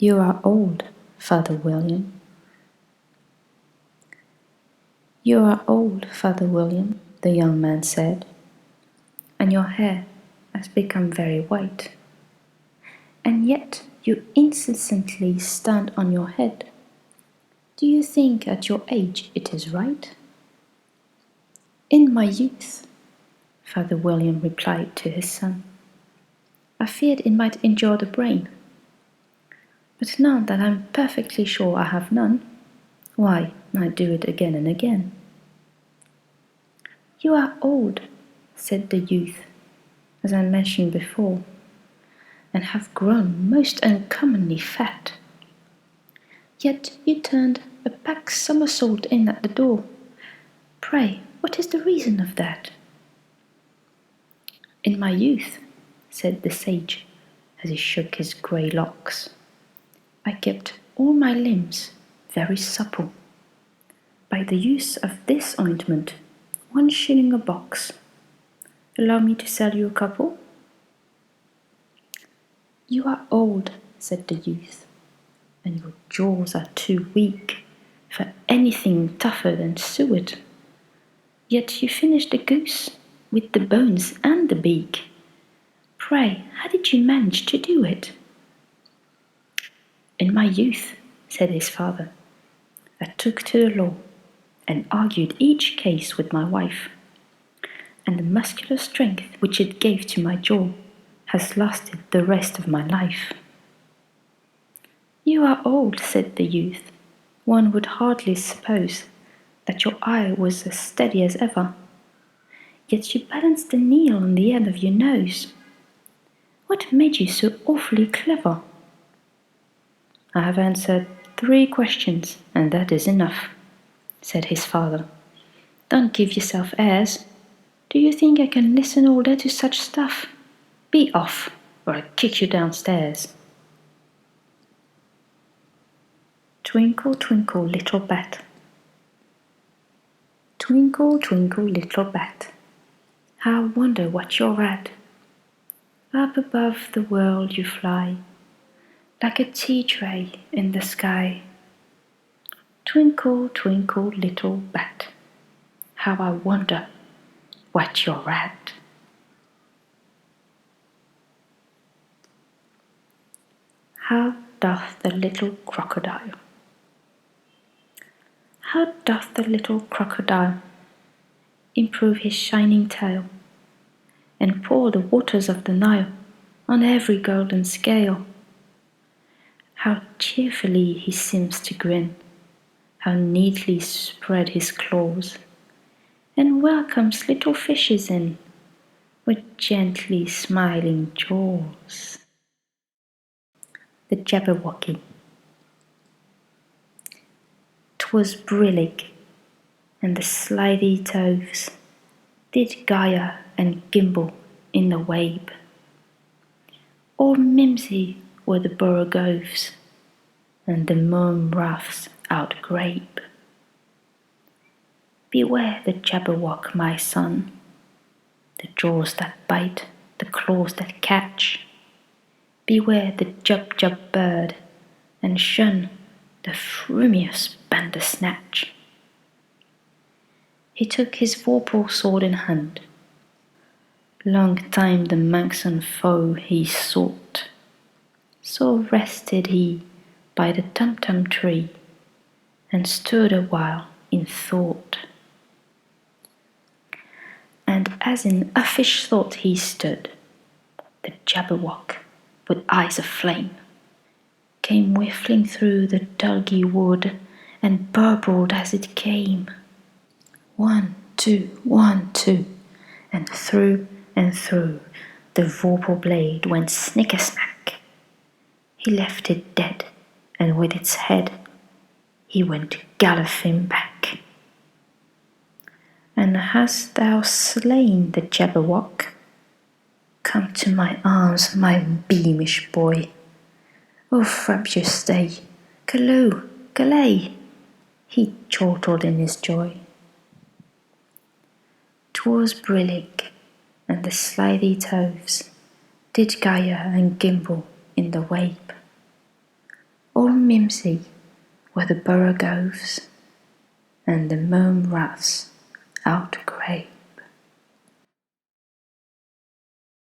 You are old, Father William. You are old, Father William, the young man said, and your hair has become very white. And yet you incessantly stand on your head. Do you think at your age it is right? In my youth, Father William replied to his son, I feared it might injure the brain. But now that I'm perfectly sure I have none, why, I do it again and again. You are old, said the youth, as I mentioned before, and have grown most uncommonly fat. Yet you turned a back somersault in at the door. Pray, what is the reason of that? In my youth, said the sage, as he shook his grey locks, I kept all my limbs very supple. By the use of this ointment, 1 shilling a box. Allow me to sell you a couple? You are old, said the youth, and your jaws are too weak for anything tougher than suet. Yet you finished the goose with the bones and the beak. Pray, how did you manage to do it? In my youth, said his father, I took to the law and argued each case with my wife, and the muscular strength which it gave to my jaw has lasted the rest of my life. You are old, said the youth. One would hardly suppose that your eye was as steady as ever. Yet you balanced the needle on the end of your nose. What made you so awfully clever? I have answered 3 questions, and that is enough, said his father. Don't give yourself airs. Do you think I can listen all day to such stuff? Be off, or I'll kick you downstairs. Twinkle, twinkle, little bat. Twinkle, twinkle, little bat, how I wonder what you're at. Up above the world you fly, like a tea tray in the sky. Twinkle, twinkle, little bat, how I wonder what you're at. How doth the little crocodile? How doth the little crocodile improve his shining tail, and pour the waters of the Nile on every golden scale? How cheerfully he seems to grin, how neatly spread his claws, and welcomes little fishes in with gently smiling jaws. The Jabberwocky. 'Twas brillig, and the slithy toves did gyre and gimble in the wabe. All mimsy were the borogoves, and the mome raths outgrabe. Beware the Jabberwock, my son, the jaws that bite, the claws that catch. Beware the Jub-Jub bird, and shun the frumious Bandersnatch. He took his vorpal sword in hand. Long time the manxome foe he sought. So rested he by the tum-tum tree, and stood a while in thought. And as in uffish thought he stood, the Jabberwock, with eyes of flame, came whiffling through the duggy wood, and burbled as it came. 1, 2, 1, 2, and through the vorpal blade went snicker-snack. He left it dead, and with its head he went galloping back. And hast thou slain the Jabberwock? Come to my arms, my beamish boy. O frabjous stay, callooh, callay, he chortled in his joy. 'Twas brillig, and the slithy toves did gyre and gimble in the wabe. all mimsy were the borogoves, and the mome raths out grey.